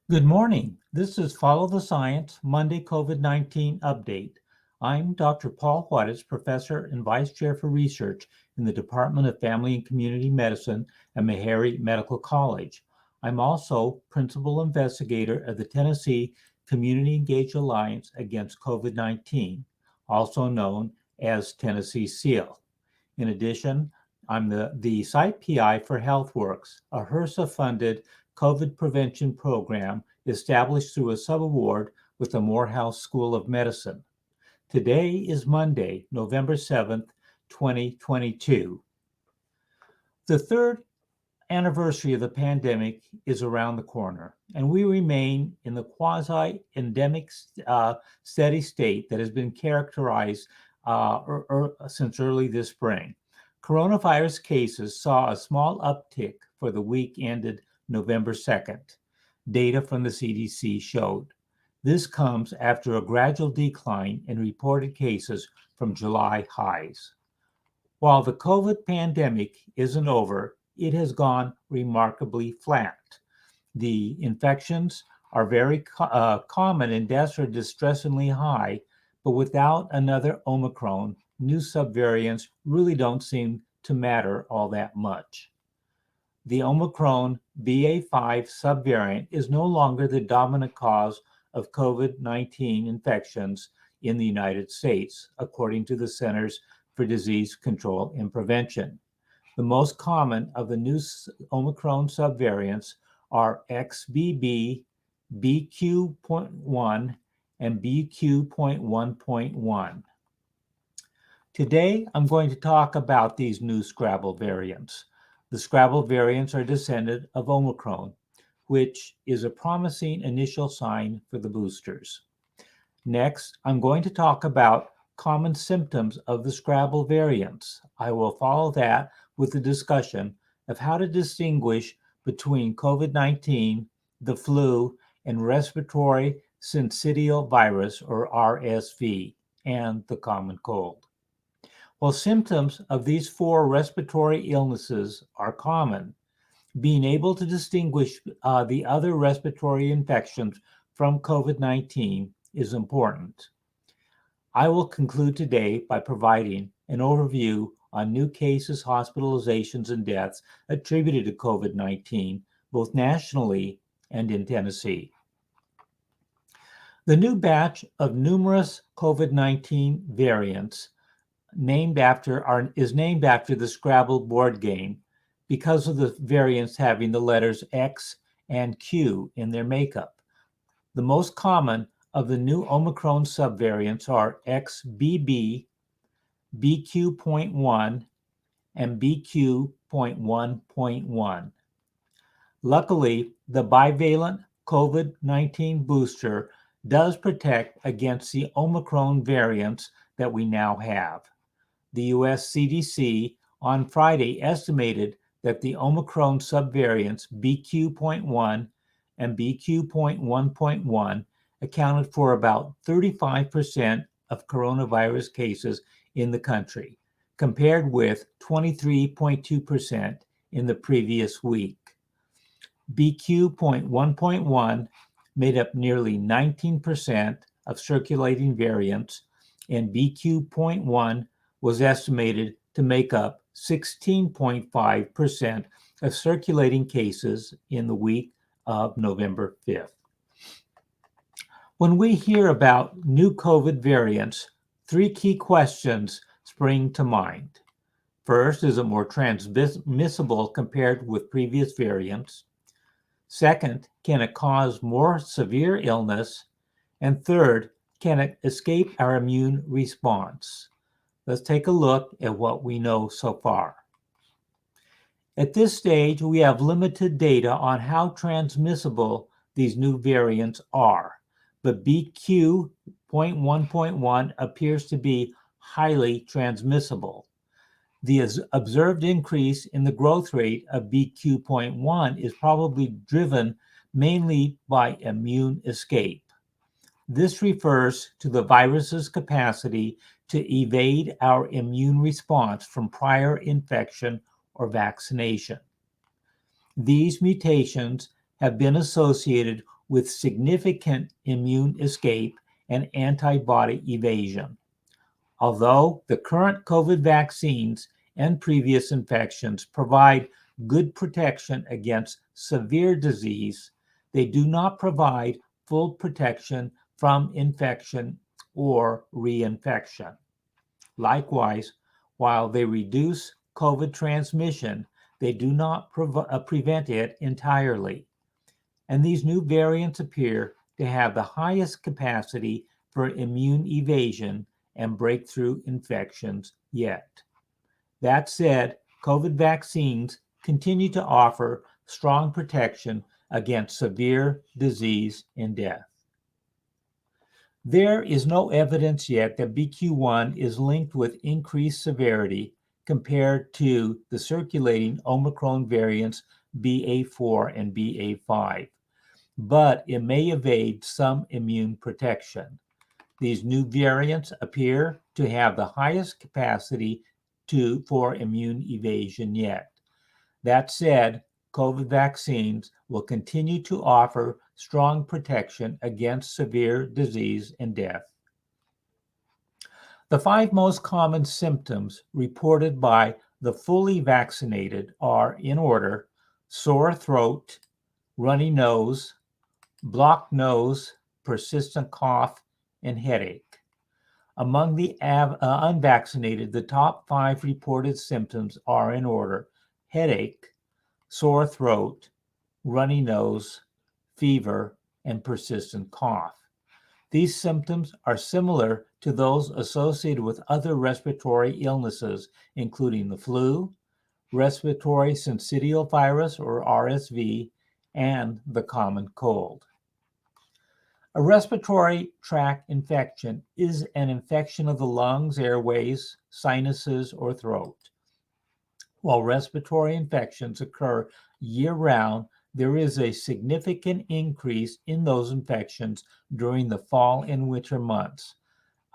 Good morning. This is Follow the Science Monday COVID-19 update. I'm Dr. Paul Juarez, Professor and Vice Chair for Research in the Department of Family and Community Medicine at Meharry Medical College. I'm also Principal Investigator of the Tennessee Community Engaged Alliance Against COVID-19, also known as Tennessee SEAL. In addition, I'm the site PI for HealthWorks, a HRSA-funded COVID prevention program established through a subaward with the Morehouse School of Medicine. Today is Monday, November 7th, 2022. The third anniversary of the pandemic is around the corner, and we remain in the quasi-endemic steady state that has been characterized since early this spring. Coronavirus cases saw a small uptick for the week ended November 2nd. Data from the CDC showed. This comes after a gradual decline in reported cases from July highs. While the COVID pandemic isn't over, it has gone remarkably flat. The infections are very common and deaths are distressingly high, but without another Omicron, new subvariants really don't seem to matter all that much. The Omicron BA.5 subvariant is no longer the dominant cause of COVID-19 infections in the United States, according to the Centers for Disease Control and Prevention. The most common of the new Omicron subvariants are XBB, BQ.1, and BQ.1.1. Today, I'm going to talk about these new Scrabble variants. The Scrabble variants are descendant of Omicron, which is a promising initial sign for the boosters. Next, I'm going to talk about common symptoms of the Scrabble variants. I will follow that with a discussion of how to distinguish between COVID-19, the flu, and respiratory syncytial virus, or RSV, and the common cold. While symptoms of these four respiratory illnesses are common, being able to distinguish the other respiratory infections from COVID-19 is important. I will conclude today by providing an overview on new cases, hospitalizations, and deaths attributed to COVID-19, both nationally and in Tennessee. The new batch of numerous COVID-19 variants is named after the Scrabble board game because of the variants having the letters X and Q in their makeup. The most common of the new Omicron subvariants are XBB, BQ.1, and BQ.1.1. Luckily, the bivalent COVID-19 booster does protect against the Omicron variants that we now have. The US CDC on Friday estimated that the Omicron subvariants BQ.1 and BQ.1.1 accounted for about 35% of coronavirus cases in the country, compared with 23.2% in the previous week. BQ.1.1 made up nearly 19% of circulating variants, and BQ.1 was estimated to make up 16.5% of circulating cases in the week of November 5th. When we hear about new COVID variants, three key questions spring to mind. First, is it more transmissible compared with previous variants? Second, can it cause more severe illness? And third, can it escape our immune response? Let's take a look at what we know so far. At this stage, we have limited data on how transmissible these new variants are, but BQ.1.1 appears to be highly transmissible. The observed increase in the growth rate of BQ.1 is probably driven mainly by immune escape. This refers to the virus's capacity to evade our immune response from prior infection or vaccination. These mutations have been associated with significant immune escape and antibody evasion. Although the current COVID vaccines and previous infections provide good protection against severe disease, they do not provide full protection from infection or reinfection. Likewise, while they reduce COVID transmission, they do not prevent it entirely. And these new variants appear to have the highest capacity for immune evasion and breakthrough infections yet. That said, COVID vaccines continue to offer strong protection against severe disease and death. There is no evidence yet that BQ1 is linked with increased severity compared to the circulating Omicron variants BA4 and BA5, but it may evade some immune protection. These new variants appear to have the highest capacity for immune evasion yet. That said, COVID vaccines will continue to offer strong protection against severe disease and death. The 5 most common symptoms reported by the fully vaccinated are, in order, sore throat, runny nose, blocked nose, persistent cough, and headache. Among the unvaccinated, the top 5 reported symptoms are, in order, headache, sore throat, runny nose, fever, and persistent cough. These symptoms are similar to those associated with other respiratory illnesses, including the flu, respiratory syncytial virus or RSV, and the common cold. A respiratory tract infection is an infection of the lungs, airways, sinuses, or throat. While respiratory infections occur year-round, there is a significant increase in those infections during the fall and winter months,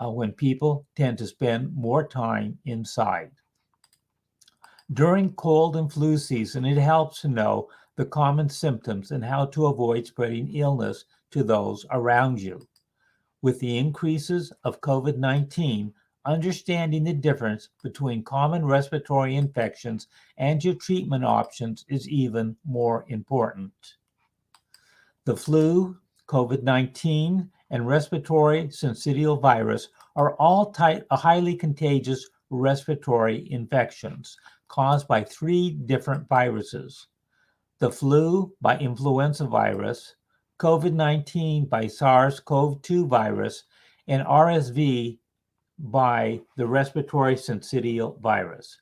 when people tend to spend more time inside. During cold and flu season, it helps to know the common symptoms and how to avoid spreading illness to those around you. With the increases of COVID-19, understanding the difference between common respiratory infections and your treatment options is even more important. The flu, COVID-19, and respiratory syncytial virus are all highly contagious respiratory infections caused by 3 different viruses. The flu by influenza virus, COVID-19 by SARS-CoV-2 virus, and RSV by the respiratory syncytial virus.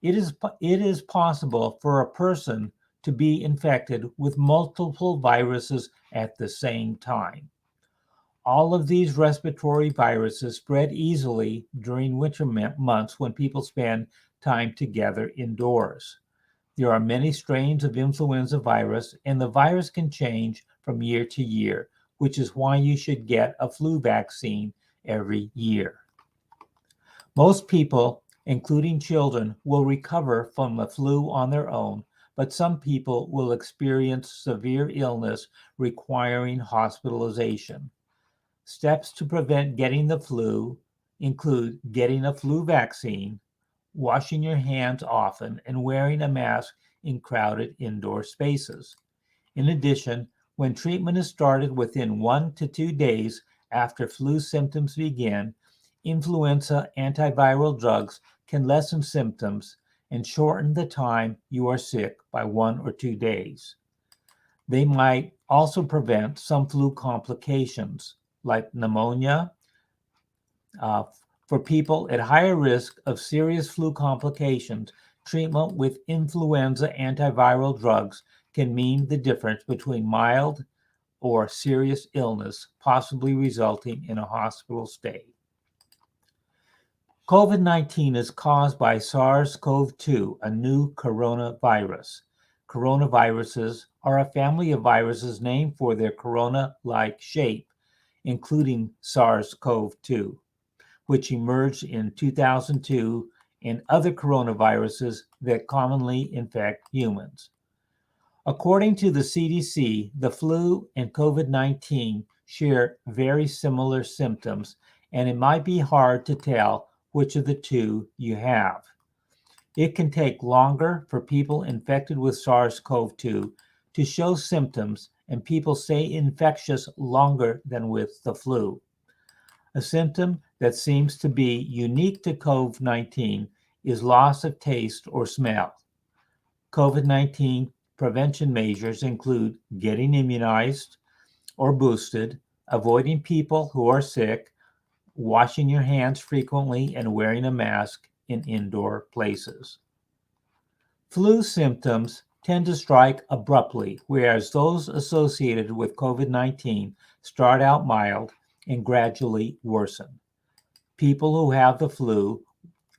It is possible for a person to be infected with multiple viruses at the same time. All of these respiratory viruses spread easily during winter months when people spend time together indoors. There are many strains of influenza virus, and the virus can change from year to year, which is why you should get a flu vaccine every year. Most people, including children, will recover from the flu on their own, but some people will experience severe illness requiring hospitalization. Steps to prevent getting the flu include getting a flu vaccine, washing your hands often, and wearing a mask in crowded indoor spaces. In addition, when treatment is started within 1 to 2 days after flu symptoms begin, influenza antiviral drugs can lessen symptoms and shorten the time you are sick by 1 or 2 days. They might also prevent some flu complications like pneumonia. For people at higher risk of serious flu complications, treatment with influenza antiviral drugs can mean the difference between mild or serious illness, possibly resulting in a hospital stay. COVID-19 is caused by SARS-CoV-2, a new coronavirus. Coronaviruses are a family of viruses named for their corona-like shape, including SARS-CoV-2, which emerged in 2002, and other coronaviruses that commonly infect humans. According to the CDC, the flu and COVID-19 share very similar symptoms, and it might be hard to tell which of the two you have. It can take longer for people infected with SARS-CoV-2 to show symptoms, and people stay infectious longer than with the flu. A symptom that seems to be unique to COVID-19 is loss of taste or smell. COVID-19 prevention measures include getting immunized or boosted, avoiding people who are sick, washing your hands frequently, and wearing a mask in indoor places. Flu symptoms tend to strike abruptly, whereas those associated with COVID-19 start out mild and gradually worsen. People who have the flu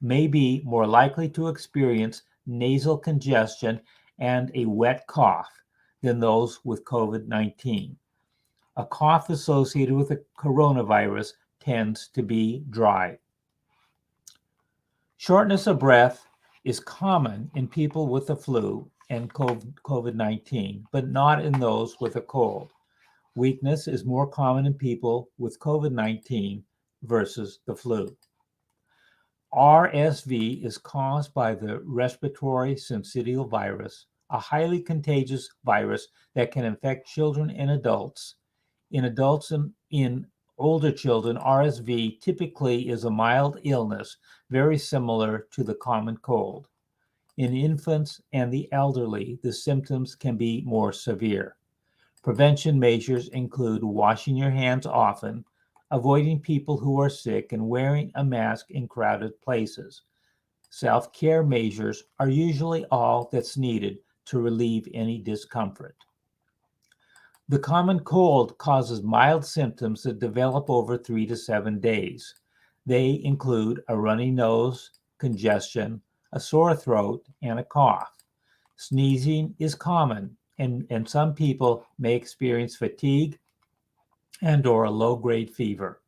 may be more likely to experience nasal congestion and a wet cough than those with COVID-19. A cough associated with the coronavirus tends to be dry. Shortness of breath is common in people with the flu and COVID-19, but not in those with a cold. Weakness is more common in people with COVID-19 versus the flu. RSV is caused by the respiratory syncytial virus, a highly contagious virus that can infect children and adults. In adults and in older children, RSV typically is a mild illness, very similar to the common cold. In infants and the elderly, the symptoms can be more severe. Prevention measures include washing your hands often, avoiding people who are sick, and wearing a mask in crowded places. Self-care measures are usually all that's needed to relieve any discomfort. The common cold causes mild symptoms that develop over 3 to 7 days. They include a runny nose, congestion, a sore throat, and a cough. Sneezing is common, and some people may experience fatigue and or a low-grade fever.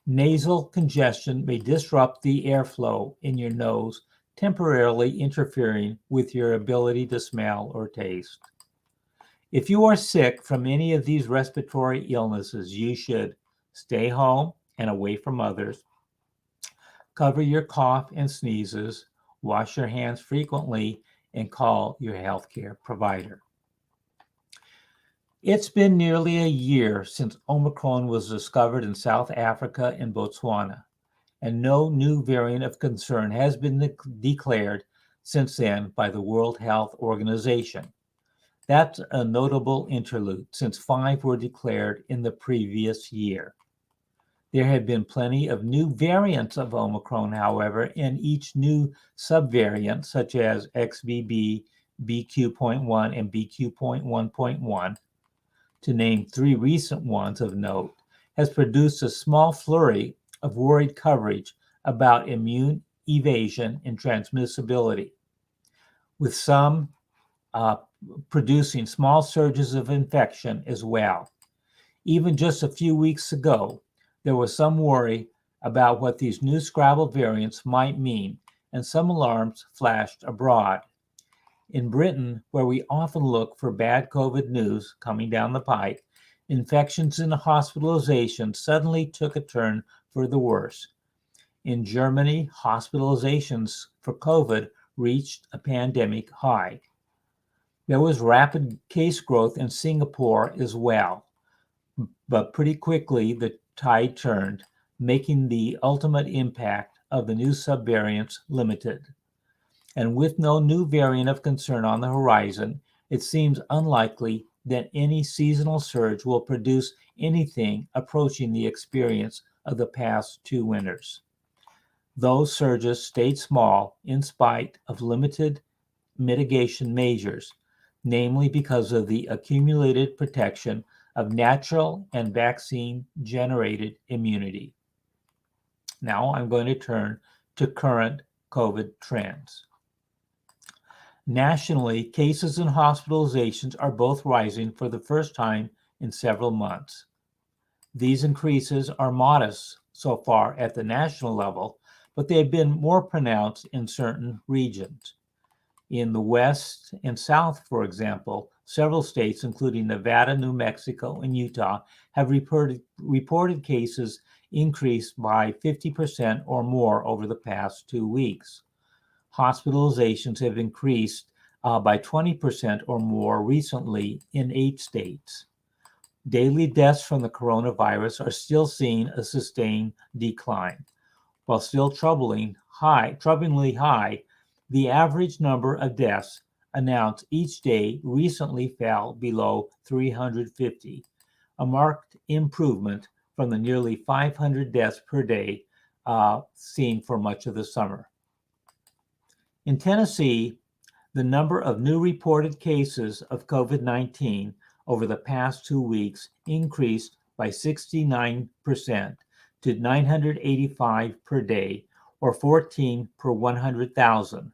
Nasal congestion may disrupt the airflow in your nose, temporarily interfering with your ability to smell or taste. If you are sick from any of these respiratory illnesses, you should stay home and away from others, cover your cough and sneezes, wash your hands frequently, and call your healthcare provider. It's been nearly a year since Omicron was discovered in South Africa and Botswana, and no new variant of concern has been declared since then by the World Health Organization. That's a notable interlude, since 5 were declared in the previous year. There have been plenty of new variants of Omicron, however, and each new subvariant, such as XBB, BQ.1, and BQ.1.1, to name 3 recent ones of note, has produced a small flurry of worried coverage about immune evasion and transmissibility, with some producing small surges of infection as well. Even just a few weeks ago, there was some worry about what these new Scrabble variants might mean, and some alarms flashed abroad. In Britain, where we often look for bad COVID news coming down the pike, infections and hospitalizations suddenly took a turn for the worse. In Germany, hospitalizations for COVID reached a pandemic high. There was rapid case growth in Singapore as well, but pretty quickly the tide turned, making the ultimate impact of the new subvariants limited. And with no new variant of concern on the horizon, it seems unlikely that any seasonal surge will produce anything approaching the experience of the past 2 winters. Those surges stayed small in spite of limited mitigation measures, namely because of the accumulated protection of natural and vaccine-generated immunity. Now I'm going to turn to current COVID trends. Nationally, cases and hospitalizations are both rising for the first time in several months. These increases are modest so far at the national level, but they have been more pronounced in certain regions. In the West and South, for example, several states, including Nevada, New Mexico, and Utah, have reported cases increased by 50% or more over the past 2 weeks. Hospitalizations have increased by 20% or more recently in 8 states. Daily deaths from the coronavirus are still seeing a sustained decline. While still troublingly high, the average number of deaths announced each day recently fell below 350, a marked improvement from the nearly 500 deaths per day seen for much of the summer. In Tennessee, the number of new reported cases of COVID-19 over the past 2 weeks increased by 69% to 985 per day, or 14 per 100,000,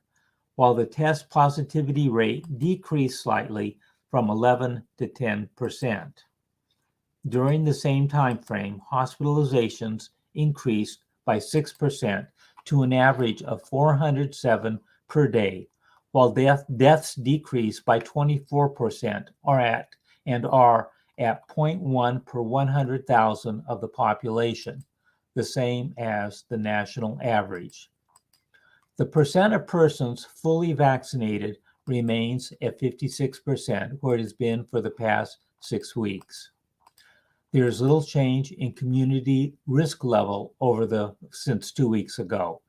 while the test positivity rate decreased slightly from 11 to 10%. During the same time frame, hospitalizations increased by 6% to an average of 407 per day, while deaths decreased by 24% are at 0.1 per 100,000 of the population, the same as the national average. The percent of persons fully vaccinated remains at 56%, where it has been for the past 6 weeks. There is little change in community risk level since 2 weeks ago.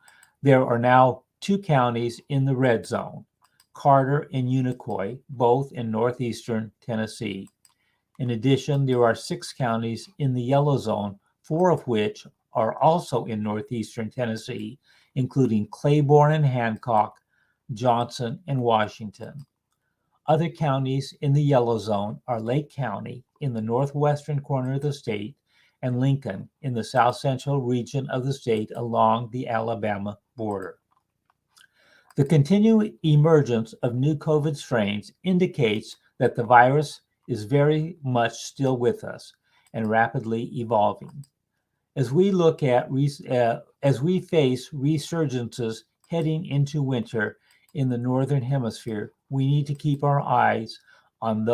There are now 2 counties in the red zone, Carter and Unicoi, both in northeastern Tennessee. In addition, there are 6 counties in the yellow zone, 4 of which are also in northeastern Tennessee, including Claiborne and Hancock, Johnson and Washington. Other counties in the yellow zone are Lake County in the northwestern corner of the state and Lincoln in the south central region of the state along the Alabama border. The continued emergence of new COVID strains indicates that the virus is very much still with us and rapidly evolving. As we face resurgences heading into winter in the northern hemisphere, we need to keep our eyes on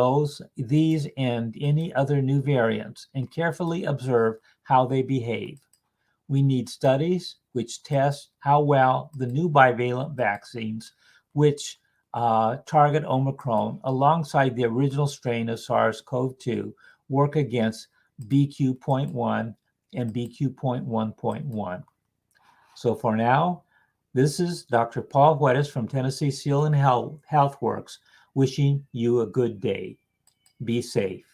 these and any other new variants and carefully observe how they behave. We need studies which test how well the new bivalent vaccines, which target Omicron alongside the original strain of SARS-CoV-2, work against BQ.1 and BQ.1.1. So for now, this is Dr. Paul Juarez from Tennessee Seal and HealthWorks wishing you a good day. Be safe.